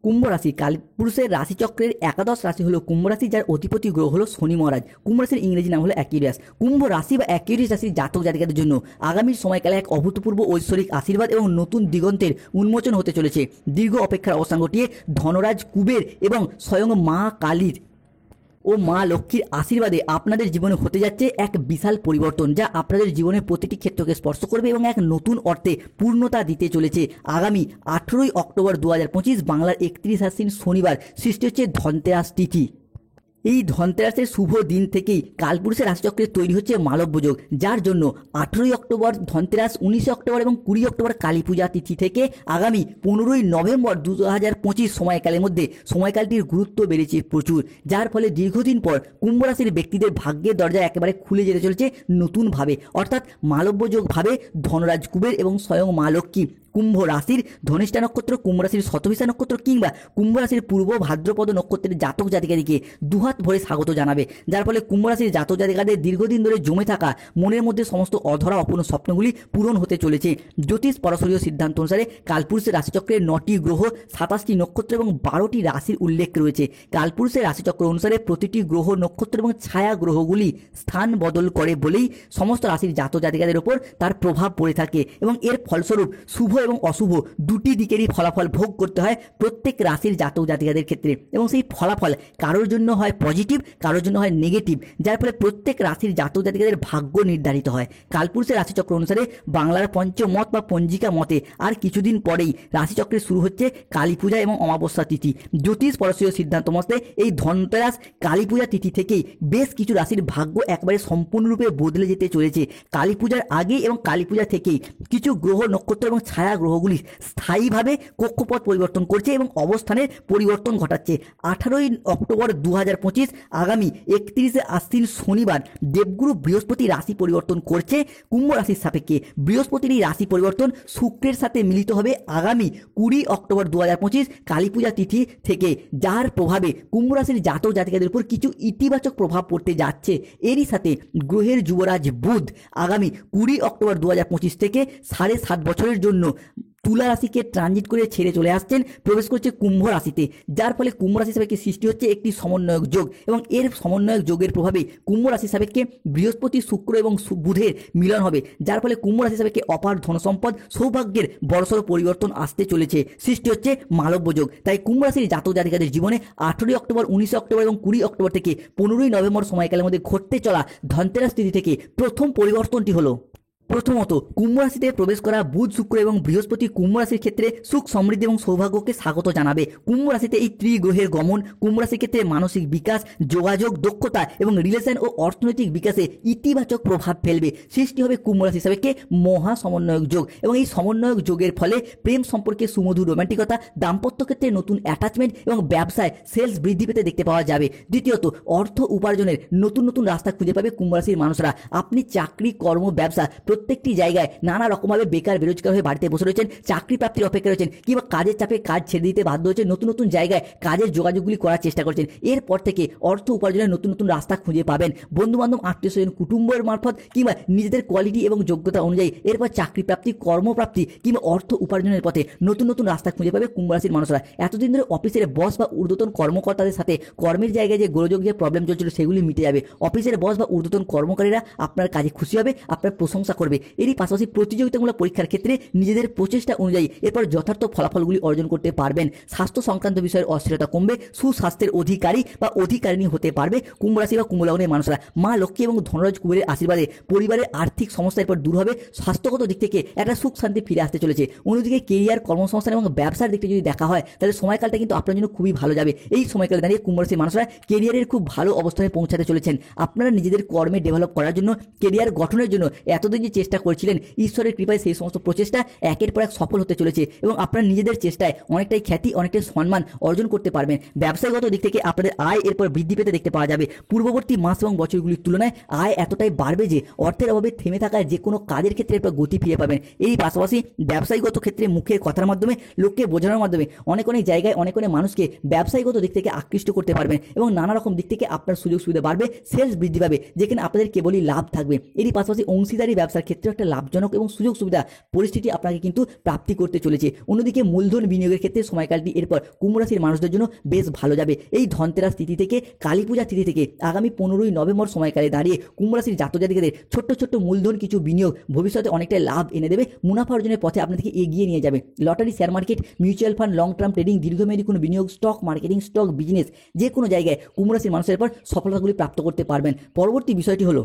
কুম্ভ রাশি কালপুরুষের রাশিচক্রের একাদশ রাশি হলো কুম্ভ রাশি, যার অধিপতি গ্রহ হলো শনি মহারাজ। কুম্ভ রাশির ইংরেজি নাম হলো অ্যাকুয়ারিয়াস। কুম্ভ রাশি বা অ্যাকুয়ারিয়াস রাশির জাতক জাতিকাদের জন্য আগামী সময়কালে এক অভূতপূর্ব ঐশ্বরিক আশীর্বাদ এবং নতুন দিগন্তের উন্মোচন হতে চলেছে। দীর্ঘ অপেক্ষার অবসান ঘটিয়ে ধনরাজ কুবের এবং স্বয়ং মা কালীর ও মা লক্ষ্মীর আশীর্বাদে আপনাদের জীবনে হতে যাচ্ছে এক বিশাল পরিবর্তন, যা আপনাদের জীবনের প্রতিটি ক্ষেত্রকে স্পর্শ করবে এবং এক নতুন অর্থে পূর্ণতা দিতে চলেছে। আগামী 18ই অক্টোবর 2025 বাংলার 31 আশ্বিন শনিবার সৃষ্টি হচ্ছে ধনতেরাস তিথি। এই ধনতেরাসের শুভ দিন থেকেই কালপুরুষের রাশিচক্রে তৈরি হচ্ছে মালব্য যোগ, যার জন্য 18ই অক্টোবর ধনতেরাস, 19 অক্টোবর এবং 20 অক্টোবর কালী পূজা তিথি থেকে আগামী 15ই নভেম্বর 2025 সময়কালের মধ্যে সময়কালটির গুরুত্ব বেড়েছে প্রচুর, যার ফলে দীর্ঘদিন পর কুম্ভ রাশির ব্যক্তিদের ভাগ্যের দরজা একেবারে খুলে যেতে চলেছে নতুনভাবে। অর্থাৎ মালব্য যোগ ভাবে ধনরাজ কুবের এবং স্বয়ং মা লক্ষ্মী কুম্ভ রাশির ধনিষ্ঠা নক্ষত্র, কুম্ভ রাশির শতভিষা নক্ষত্র কিংবা কুম্ভ রাশির পূর্ব ভাদ্রপদ নক্ষত্রের জাতক জাতিকাদেরকে দুহাত ভরে স্বাগত জানাবে, যার ফলে কুম্ভ রাশির জাতক জাতিকাদের দীর্ঘদিন ধরে জমে থাকা মনের মধ্যে সমস্ত অধরা অপূর্ণ স্বপ্নগুলি পূরণ হতে চলেছে। জ্যোতিষ পরাশরীয় সিদ্ধান্ত অনুসারে কালপুরুষের রাশিচক্রের 9টি গ্রহ, 27টি নক্ষত্র এবং 12টি রাশির উল্লেখ রয়েছে। কালপুরুষের রাশিচক্র অনুসারে প্রতিটি গ্রহ, নক্ষত্র এবং ছায়া গ্রহগুলি স্থান বদল করে বলেই সমস্ত রাশির জাতক জাতিকাদের ওপর তার প্রভাব পড়ে থাকে এবং এর ফলস্বরূপ শুভ এবং অশুভ দুটি দিকেরই ফলাফল ভোগ করতে হয় প্রত্যেক রাশির জাতক জাতিকাদের ক্ষেত্রে, এবং সেই ফলাফল কারোর জন্য হয় পজিটিভ, কারোর জন্য হয় নেগেটিভ, যার ফলে প্রত্যেক রাশির জাতক জাতিকাদের ভাগ্য নির্ধারিত হয়। কালপুরুষের রাশিচক্র অনুসারে বাংলার পঞ্চমত বা পঞ্জিকা মতে আর কিছুদিন পরেই রাশিচক্রে শুরু হচ্ছে কালী পূজা এবং অমাবস্যা তিথি। জ্যোতিষ পরশীয় সিদ্ধান্ত মতে এই ধনতেরাস কালী পূজা তিথি থেকেই বেশ কিছু রাশির ভাগ্য একবারে সম্পূর্ণরূপে বদলে যেতে চলেছে। কালী পূজার আগে এবং কালী পূজা থেকেই কিছু গ্রহ, নক্ষত্র এবং ছায়া গ্রহগুলি স্থায়ীভাবে কক্ষপথ পরিবর্তন করছে এবং অবস্থানের পরিবর্তন ঘটাচ্ছে। 18ই অক্টোবর 2025 আগামী 31শে আশ্বিন শনিবার দেবগুরু বৃহস্পতি রাশি পরিবর্তন করছে কুম্ভ রাশির সাপেক্ষে। বৃহস্পতির এই রাশি পরিবর্তন শুক্রের সাথে মিলিত হবে আগামী 20 অক্টোবর 2025 কালী পূজা তিথি থেকে, যার প্রভাবে কুম্ভ রাশির জাতক জাতিকাদের উপর কিছু ইতিবাচক প্রভাব পড়তে যাচ্ছে। এরই সাথে গ্রহের যুবরাজ বুধ আগামী 20 অক্টোবর 2025 থেকে 7.5 বছরের জন্য তুলা রাশিকে ট্রানজিট করে ছেড়ে চলে আসছেন, প্রবেশ করছে কুম্ভ রাশিতে, যার ফলে কুম্ভ রাশি সাপেক্ষে সৃষ্টি হচ্ছে একটি সমন্বয়ক যোগ এবং এর সমন্বয়ক যোগের প্রভাবে কুম্ভ রাশি সাপেক্ষে বৃহস্পতি, শুক্র এবং বুধের মিলন হবে, যার ফলে কুম্ভ রাশি সাপেক্ষে অপার ধনসম্পদ, সৌভাগ্যের বড়সড় পরিবর্তন আসতে চলেছে। সৃষ্টি হচ্ছে মালব্য যোগ। তাই কুম্ভ রাশির জাতক জাতিকাদের জীবনে 18ই অক্টোবর, 19 অক্টোবর এবং 20 অক্টোবর থেকে 15ই নভেম্বর সময়কালের মধ্যে ঘটতে চলা ধনতেরাস তিথি থেকে প্রথম পরিবর্তনটি হলো, প্রথমত কুম্ভ রাশিতে প্রবেশ করা বুধ, শুক্র এবং বৃহস্পতি কুম্ভ রাশির ক্ষেত্রে সুখ, সমৃদ্ধি এবং সৌভাগ্যকে স্বাগত জানাবে। কুম্ভ রাশিতে এই ত্রিগ্রহের গমন কুম্ভ রাশির ক্ষেত্রে মানসিক বিকাশ, যোগাযোগ, দক্ষতা এবং রিলেশন ও অর্থনৈতিক বিকাশে ইতিবাচক প্রভাব ফেলবে। সৃষ্টি হবে কুম্ভ রাশি সাপেক্ষে মহা সমন্বয়ক যোগ এবং এই সমন্বয়ক যোগের ফলে প্রেম সম্পর্কে সুমধুর রোমান্টিকতা, দাম্পত্য ক্ষেত্রে নতুন অ্যাটাচমেন্ট এবং ব্যবসায় সেলস বৃদ্ধি পেতে দেখতে পাওয়া যাবে। দ্বিতীয়ত অর্থ উপার্জনের নতুন নতুন রাস্তা খুঁজে পাবে কুম্ভ রাশির মানুষরা। আপনি চাকরি, কর্ম, ব্যবসা প্রত্যেকটি জায়গায় নানা রকমভাবে বেকার বেরোজগার হয়ে বাড়িতে বসে রয়েছেন, চাকরি প্রাপ্তির অপেক্ষা রয়েছেন কিংবা কাজের চাপে কাজ ছেড়ে দিতে বাধ্য হয়েছেন, নতুন নতুন জায়গায় কাজের যোগাযোগগুলি করার চেষ্টা করছেন। এরপর থেকে অর্থ উপার্জনের নতুন নতুন রাস্তা খুঁজে পাবেন বন্ধুবান্ধব, আত্মীয় স্বজন, কুটুম্বের মারফত কিংবা নিজেদের কোয়ালিটি এবং যোগ্যতা অনুযায়ী। এরপর চাকরি প্রাপ্তি, কর্মপ্রাপ্তি কিংবা অর্থ উপার্জনের পথে নতুন নতুন রাস্তা খুঁজে পাবে কুম্ভ রাশির মানুষরা। এতদিন ধরে অফিসের বস বা ঊর্ধ্বতন কর্মকর্তাদের সাথে কর্মের জায়গায় যে গোলযোগ, যে প্রবলেম চলছিল সেগুলি মিটে যাবে। অফিসের বস বা ঊর্ধ্বতন কর্মকারীরা আপনার কাজে খুশি হবে, আপনার প্রশংসা করবে। এরই পাশাপাশি প্রতিযোগিতামূলক পরীক্ষার ক্ষেত্রে নিজেদের প্রচেষ্টা অনুযায়ী এরপর যথার্থ ফলাফলগুলি অর্জন করতে পারবেন। স্বাস্থ্য সংক্রান্ত বিষয়ের অস্থিরতা কমবে, সুস্বাস্থ্যের অধিকারী বা অধিকারিণী হতে পারবে কুম্ভ রাশি বা কুম্ভ লগ্নের মানুষরা। মা লক্ষ্মী এবং ধনরাজ কুবেরের আশীর্বাদে পরিবারের আর্থিক সমস্যা এরপর দূর হবে, স্বাস্থ্যগত দিক থেকে একটা সুখ শান্তি ফিরে আসতে চলেছে। অন্যদিকে কেরিয়ার, কর্মসংস্থান এবং ব্যবসার দিকটা যদি দেখা হয় তাহলে সময়কালটা কিন্তু আপনার জন্য খুবই ভালো যাবে। এই সময়কালে দাঁড়িয়ে কুম্ভ রাশির মানুষরা কেরিয়ারের খুব ভালো অবস্থানে পৌঁছাতে চলেছেন। আপনারা নিজেদের কর্মে ডেভেলপ করার জন্য, কেরিয়ার গঠনের জন্য এতদিন যে চেষ্টা করছিলেন, ঈশ্বরের কৃপায় সেই সমস্ত প্রচেষ্টা একের পর এক সফল হতে চলেছে এবং আপনারা নিজেদের চেষ্টায় অনেকটাই খ্যাতি, অনেকটাই সম্মান অর্জন করতে পারবেন। ব্যবসায়গত দিক থেকে আপনাদের আয় এরপর বৃদ্ধি পেতে দেখতে পাওয়া যাবে। পূর্ববর্তী মাস এবং বছরগুলির তুলনায় আয় এতটাই বাড়বে যে অর্থের অভাবে থেমে থাকায় যে কোনো কাজের ক্ষেত্রে এরপর গতি ফিরে পাবেন। এই পাশাপাশি ব্যবসায়িকত ক্ষেত্রে মুখের কথার মাধ্যমে, লোককে বোঝানোর মাধ্যমে অনেক অনেক জায়গায় অনেক অনেক মানুষকে ব্যবসায়িকত দিক থেকে আকৃষ্ট করতে পারবেন এবং নানা রকম দিক থেকে আপনার সুযোগ সুবিধা বাড়বে, সেলস বৃদ্ধি পাবে, যেখানে আপনাদের কেবলই লাভ থাকবে। এরই পাশাপাশি অংশীদারি ব্যবসার ক্ষেত্রে একটা লাভজনক এবং সুযোগ সুবিধা পরিস্থিতি আপনাকে কিন্তু প্রাপ্তি করতে চলেছে। অন্যদিকে মূলধন বিনিয়োগের ক্ষেত্রে সময়কালটি এরপর কুম্ভ রাশির মানুষদের জন্য বেশ ভালো যাবে। এই ধনতেরাস তিথি থেকে কালী পূজা তিথি থেকে আগামী 15ই নভেম্বর সময়কালে দাঁড়িয়ে কুম্ভ রাশির জাতক জাতিকাদের ছোট্ট ছোট্ট মূলধন কিছু বিনিয়োগ ভবিষ্যতে অনেকটাই লাভ এনে দেবে, মুনাফা অর্জনের পথে আপনাদেরকে এগিয়ে নিয়ে যাবে। Lottery, share market, mutual fund, long term trading, দীর্ঘমেয়াদী কোনো বিনিয়োগ, স্টক মার্কেটিং, স্টক বিজনেস, যে কোনো জায়গায় কুম্ভ রাশির মানুষের পর সফলতাগুলি প্রাপ্ত করতে পারবেন। পরবর্তী বিষয়টি হলো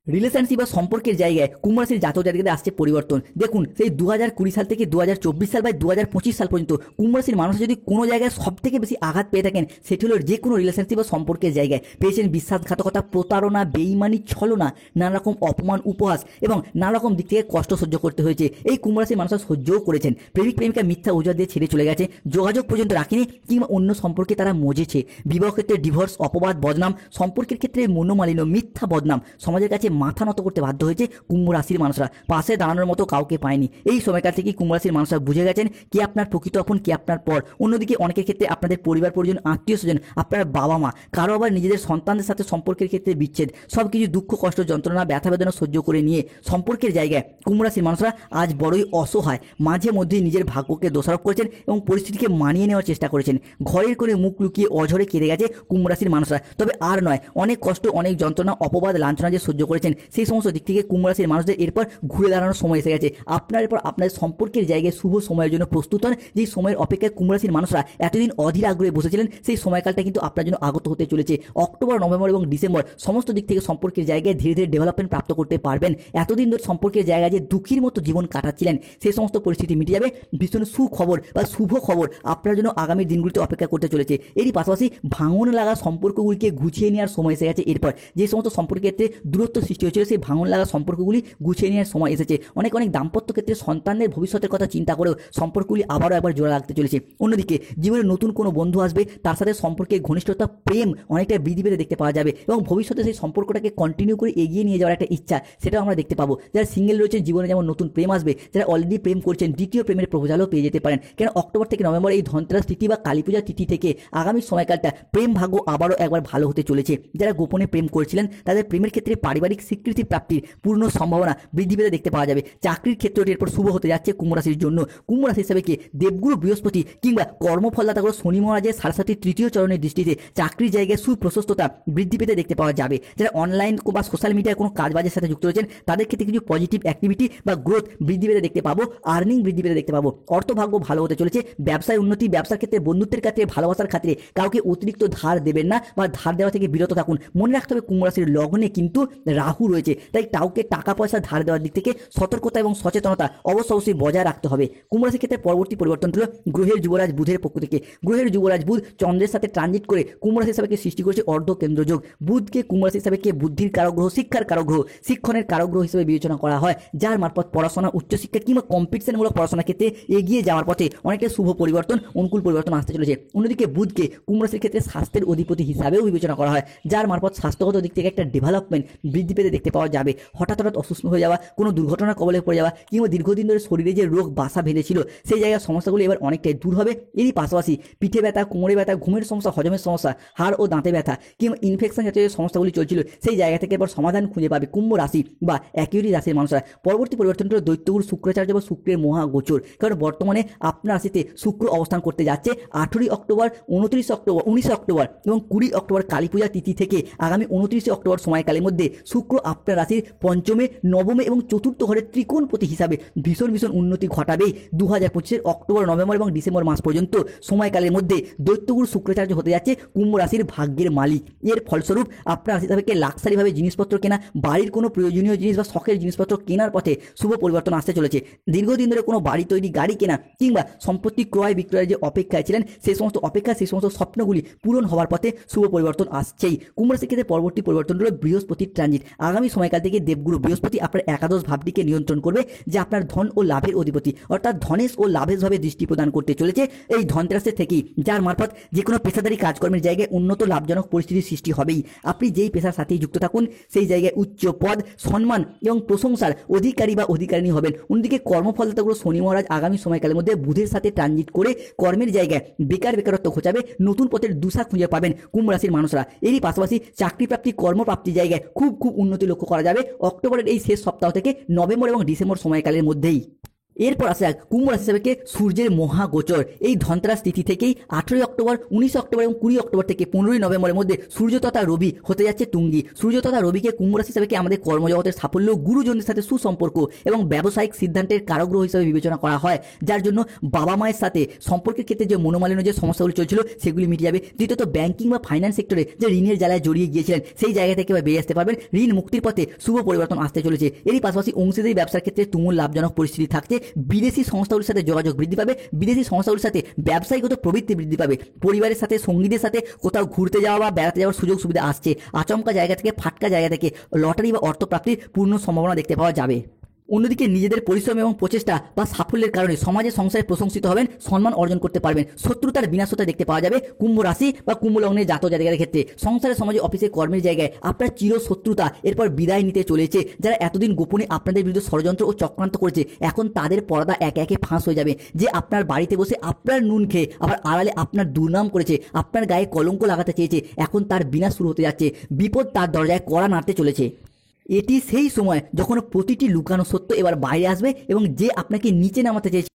রিলেশনশিপ বা সম্পর্কের জায়গায় কুম্ভ রাশির জাতক জাতিকাদের আসছে পরিবর্তন। দেখুন, সেই 2020 সাল থেকে 2024 সাল বা 2025 সাল পর্যন্ত কুম্ভ রাশির মানুষ যদি কোনো জায়গায় সব থেকে বেশি আঘাত পেয়ে থাকেন, সেটি হলো যে কোনো রিলেশনশিপ বা সম্পর্কের জায়গায় পেয়েছেন বিশ্বাসঘাতকতা, প্রতারণা, বেইমানি, ছলনা, নানা রকম অপমান, উপহাস এবং নানা রকম দিক থেকে কষ্ট সহ্য করতে হয়েছে। এই কুম্ভ রাশির মানুষরা সহ্যও করেছেন। প্রেমিক প্রেমিকা মিথ্যা অজুহাত দিয়ে ছেড়ে চলে গেছে, যোগাযোগ পর্যন্ত রাখেনি কিংবা অন্য সম্পর্কে তারা মজেছে। বিবাহ ক্ষেত্রে ডিভোর্স, অপবাদ, বদনাম, সম্পর্কের ক্ষেত্রে মনোমালিন্য, মিথ্যা বদনাম, সমাজের কাছে মাথা নত করতে বাধ্য হয়েছে কুম্ভ রাশির মানুষরা। পাশে দাঁড়ানোর মতো কাউকে পায়নি। এই সময়কাল থেকে কুম্ভ রাশির মানুষরা বুঝে গেছেন কে আপনার প্রকৃত আপন, কে আপনার পর। অন্যদিকে অনেকের ক্ষেত্রে আপনাদের পরিবার পরিজন, আত্মীয় স্বজন, আপনার বাবা মা, কারো আবার নিজেদের সন্তানদের সাথে সম্পর্কের ক্ষেত্রে বিচ্ছেদ, সবকিছু দুঃখ, কষ্ট, যন্ত্রণা, ব্যথা বেদনা সহ্য করে নিয়ে সম্পর্কের জায়গায় কুম্ভ রাশির মানুষরা আজ বড়ই অসহায়। মাঝে মধ্যেই নিজের ভাগ্যকে দোষারোপ করেছেন এবং পরিস্থিতিকে মানিয়ে নেওয়ার চেষ্টা করেছেন। ঘরের করে মুখ লুকিয়ে অঝরে কেঁদে গেছে কুম্ভ রাশির মানুষরা। তবে আর নয়, অনেক কষ্ট, অনেক যন্ত্রণা, অপবাদ, লাঞ্ছনা যে সহ্য করেছেন, সেই সমস্ত দিক থেকে কুম্ভ রাশির মানুষদের এরপর ঘুরে দাঁড়ানোর সময় এসে গেছে। আপনার এরপর আপনার সম্পর্কের জায়গায় শুভ সময়ের জন্য প্রস্তুত হন। যেই সময়ের অপেক্ষায় কুম্ভ রাশির মানুষরা এতদিন অধীর আগ্রহে বসেছিলেন, সেই সময়কালটা কিন্তু আপনার জন্য আগত হতে চলেছে। অক্টোবর, নভেম্বর এবং ডিসেম্বর সমস্ত দিক থেকে সম্পর্কের জায়গায় ধীরে ধীরে ডেভেলপমেন্ট প্রাপ্ত করতে পারবেন। এতদিন ধরে সম্পর্কের জায়গায় যে দুঃখীর মতো জীবন কাটাচ্ছিলেন, সেই সমস্ত পরিস্থিতি মিটে যাবে। ভীষণ সুখবর বা শুভ খবর আপনার জন্য আগামী দিনগুলিতে অপেক্ষা করতে চলেছে। এরই পাশাপাশি ভাঙন লাগা সম্পর্কগুলিকে গুছিয়ে নেওয়ার সময় এসে গেছে। এরপর যে সমস্ত সম্পর্কের ক্ষেত্রে দূরত্ব সৃষ্টি হয়েছিল, সেই ভাঙন লাগা সম্পর্কগুলি গুছিয়ে নেওয়ার সময় এসেছে। অনেক দাম্পত্য ক্ষেত্রে সন্তানদের ভবিষ্যতের কথা চিন্তা করেও সম্পর্কগুলি আবারও একবার জোড়া লাগতে চলেছে। অন্যদিকে জীবনে নতুন কোনো বন্ধু আসবে, তার সাথে সম্পর্কের ঘনিষ্ঠতা, প্রেম অনেকটা বৃদ্ধি পেতে দেখতে পাওয়া যাবে এবং ভবিষ্যতে সেই সম্পর্কটাকে কন্টিনিউ করে এগিয়ে নিয়ে যাওয়ার একটা ইচ্ছা, সেটাও আমরা দেখতে পাবো। যারা সিঙ্গেল রয়েছেন, জীবনে যেমন নতুন প্রেম আসবে, যারা অলরেডি প্রেম করছেন, দ্বিতীয় প্রেমের প্রপোজালও পেয়ে যেতে পারেন। কেন অক্টোবর থেকে নভেম্বর এই ধনতেরাস তিথি বা কালী পূজা তিথি থেকে আগামী সময়কালটা প্রেম ভাগ্য আবারও একবার ভালো হতে চলেছে। যারা গোপনে প্রেম করছিলেন, তাদের প্রেমের ক্ষেত্রে পারিবারিক স্বীকৃতি প্রাপ্তির পূর্ণ সম্ভাবনা বৃদ্ধি পেতে দেখতে পাওয়া যাবে। চাকরির ক্ষেত্রে এরপর শুভ হতে যাচ্ছে কুম্ভ রাশির জন্য। কুম্ভ রাশি হিসাবে কি দেবগুরু বৃহস্পতি কিংবা কর্মফলদাতাগুলো শনি মহারাজের সাড়ে তৃতীয় চরণের দৃষ্টিতে চাকরির জায়গায় সুপ্রশস্ততা বৃদ্ধি পেতে দেখতে পাওয়া যাবে। যারা অনলাইন বা সোশ্যাল মিডিয়ায় কোনো কাজবাজের সাথে যুক্ত রয়েছেন, তাদের ক্ষেত্রে কিছু পজিটিভ অ্যাক্টিভিটি বা গ্রোথ বৃদ্ধি পেতে দেখতে পাবো। আর্নিং বৃদ্ধি পেতে দেখতে পাবো। অর্থভাগ্য ভালো হতে চলেছে। ব্যবসায় উন্নতি, ব্যবসার ক্ষেত্রে বন্ধুত্বের ক্ষেত্রে, ভালোবাসার ক্ষেত্রে কাউকে অতিরিক্ত ধার দেবেন না বা ধার দেওয়া থেকে বিরত থাকুন। মনে রাখতে হবে কুম্ভ রাশির লগ্নে কিন্তু রাহু রয়েছে, তাই কাউকে টাকা পয়সা ধার দেওয়ার দিক থেকে সতর্কতা এবং সচেতনতা অবশ্যই বজায় রাখতে হবে। কুম্ভ রাশির ক্ষেত্রে পরবর্তী পরিবর্তন হলো গ্রহের যুবরাজ বুধের পক্ষ থেকে। গ্রহের যুবরাজ বুধ চন্দ্রের সাথে ট্রানজিট করে কুম্ভ রাশি হিসাবে সৃষ্টি করেছে অর্ধ কেন্দ্র যোগ। বুধকে কুম্ভ রাশি হিসাবে বুদ্ধির কারগ্রহ, শিক্ষার কারগ্রহ, শিক্ষণের কারগ্রহ হিসেবে বিবেচনা করা হয়, যার মারফত পড়াশোনা, উচ্চশিক্ষা কিংবা কম্পিটিশনমূলক পড়াশোনার ক্ষেত্রে এগিয়ে যাওয়ার পথে অনেকটা শুভ পরিবর্তন, অনুকূল পরিবর্তন আসতে চলেছে। অন্যদিকে বুধকে কুম্ভ রাশির ক্ষেত্রে স্বাস্থ্যের অধিপতি হিসাবেও বিবেচনা করা হয়, যার মারফত স্বাস্থ্যগত দিক থেকে একটা ডেভেলপমেন্ট বৃদ্ধি পেতে দেখতে পাওয়া যাবে। হঠাৎ অসুস্থ হয়ে যাওয়া, কোনো দুর্ঘটনার কবলে পড়ে যাওয়া কিংবা দীর্ঘদিন ধরে শরীরে যে রোগ বাসা বেঁধেছিল, সেই জায়গার সমস্যাগুলো এবার অনেকটাই দূর হবে। এরই পাশাপাশি পিঠে ব্যথা, কোমরে ব্যথা, ঘুমের সমস্যা, হজমের সমস্যা, হাড় ও দাঁতে ব্যথা কিংবা ইনফেকশন জাতীয় যে সমস্যাগুলি চলছিল, সেই জায়গা থেকে এবার সমাধান খুঁজে পাবে কুম্ভ রাশি বা অ্যাকিউরি রাশির মানুষরা। পরবর্তী পরিবর্তনটা দৈত্যগুরু শুক্রাচার্য বা শুক্রের মহাগোচর। কারণ বর্তমানে আপনার রাশিতে শুক্র অবস্থান করতে যাচ্ছে 18 অক্টোবর, 29 অক্টোবর, 19 অক্টোবর এবং 20 অক্টোবর কালী পূজা তিথি থেকে আগামী 29 অক্টোবর সময়কালের মধ্যে শুক্র আপনার রাশির পঞ্চমে, নবমে এবং চতুর্থ ঘরের ত্রিকোণপতি হিসাবে ভীষণ উন্নতি ঘটাবেই। 2025 অক্টোবর, নভেম্বর এবং ডিসেম্বর মাস পর্যন্ত সময়কালের মধ্যে দৈত্যগুরু শুক্রাচার্য হতে যাচ্ছে কুম্ভ রাশির ভাগ্যের মালিক। এর ফলস্বরূপ আপনার রাশি হিসাবে লাক্সারিভাবে জিনিসপত্র কেনা, বাড়ির কোনো প্রয়োজনীয় জিনিস বা শখের জিনিসপত্র কেনার পথে শুভ পরিবর্তন আসতে চলেছে। দীর্ঘদিন ধরে কোনো বাড়ি তৈরি, গাড়ি কেনা কিংবা সম্পত্তি ক্রয় বিক্রয়ের যে অপেক্ষায় ছিলেন, সেই সমস্ত অপেক্ষা, সেই সমস্ত স্বপ্নগুলি পূরণ হওয়ার পথে শুভ পরিবর্তন আসছেই। কুম্ভ রাশির ক্ষেত্রে পরবর্তী পরিবর্তন হলো বৃহস্পতির ট্রানজিট। আগামী সময়কাল থেকে দেবগুরু বৃহস্পতি আপনার একাদশ ভাবটিকে নিয়ন্ত্রণ করবে, যে আপনার ধন ও লাভের অধিপতি, অর্থাৎ ধনেশ ও লাভেশ ভাবে দৃষ্টি প্রদান করতে চলেছে এই ধনতেরাসের থেকেই, যার মারফত যে কোনো পেশাদারি কাজকর্মের জায়গায় উন্নত লাভজনক পরিস্থিতির সৃষ্টি হবেই। আপনি যেই পেশার সাথেই যুক্ত থাকুন, সেই জায়গায় উচ্চ পদ, সম্মান এবং প্রশংসার অধিকারী বা অধিকারিণী হবেন। অন্যদিকে কর্মফলদাতাগুলো শনি মহারাজ আগামী সময়কালের মধ্যে বুধের সাথে ট্রানজিট করে কর্মের জায়গায় বেকারত্ব ঘোচাবে, নতুন পথের দিশা খুঁজে পাবেন কুম্ভ রাশির মানুষরা। এরই পাশাপাশি চাকরি প্রাপ্তি, কর্মপ্রাপ্তির জায়গায় খুব উন্নতি লক্ষ্য করা যাবে অক্টোবরের এই শেষ সপ্তাহ থেকে নভেম্বর এবং ডিসেম্বর সময়কালের মধ্যেই। এরপর আসা যাক কুম্ভ রাশি হিসাবে সূর্যের মহাগোচর। এই ধনতেরাস তিথি থেকেই 18 অক্টোবর, 19 অক্টোবর এবং 20 অক্টোবর থেকে 15 নভেম্বরের মধ্যে সূর্য তথা রবি হতে যাচ্ছে তুঙ্গি। সূর্য তথা রবিকে কুম্ভ রাশি হিসাবে আমাদের কর্মজগতের সাফল্য, গুরুজনদের সাথে সুসম্পর্ক এবং ব্যবসায়িক সিদ্ধান্তের কারগ্রহ হিসাবে বিবেচনা করা হয়, যার জন্য বাবা মায়ের সাথে সম্পর্কের ক্ষেত্রে যে মনোমালিন্য যে সমস্যাগুলি চলছিল সেগুলি মিটে যাবে। দ্বিতীয়ত ব্যাংকিং বা ফাইন্যান্স সেক্টরে যে ঋণের জ্বালায় জড়িয়ে গিয়েছিলেন সেই জায়গা থেকে বেরিয়ে আসতে পারবেন। ঋণ মুক্তির পথে শুভ পরিবর্তন আসতে চলেছে। এরই পাশাপাশি অংশীদারি ব্যবসার ক্ষেত্রে তুমুল লাভজনক পরিস্থিতি থাকছে। বিদেশি সংস্থাগুলির সাথে যোগাযোগ বৃদ্ধি পাবে, বিদেশি সংস্থাগুলির সাথে ব্যবসায়িকগত প্রবৃত্তি বৃদ্ধি পাবে। পরিবারের সাথে সঙ্গীদের সাথে কোথাও ঘুরতে যাওয়া বা বেড়াতে যাওয়ার সুযোগ সুবিধা আসছে। আচমকা জায়গা থেকে, ফাটকা জায়গা থেকে লটারি বা অর্থপ্রাপ্তির পূর্ণ সম্ভাবনা দেখতে পাওয়া যাবে। অন্যদিকে নিজেদের পরিশ্রম এবং প্রচেষ্টা বা সাফল্যের কারণে সমাজে সংসারে প্রশংসিত হবেন, সম্মান অর্জন করতে পারবেন। শত্রুতার বিনাশ হতে দেখতে পাওয়া যাবে কুম্ভ রাশি বা কুম্ভ লগ্নের জাতক জাতিকাদের ক্ষেত্রে। সংসারে, সমাজে, অফিসে, কর্মের জায়গায় আপনার চির শত্রুতা এরপর বিদায় নিতে চলেছে। যারা এতদিন গোপনে আপনাদের বিরুদ্ধে ষড়যন্ত্র ও চক্রান্ত করেছে, এখন তাদের পর্দা একে একে ফাঁস হয়ে যাবে। যে আপনার বাড়িতে বসে আপনার নুন খেয়ে আবার আড়ালে আপনার দুর্নাম করেছে, আপনার গায়ে কলঙ্ক লাগাতে চেয়েছে, এখন তার বিনাশ শুরু হতে যাচ্ছে। বিপদ তার দরজায় কড়া নাড়তে চলেছে। এটি সেই সময় যখন প্রতিটি লুকানো সত্য এবার বাইরে আসবে এবং যে আপনাকে নিচে নামাতে চেয়েছে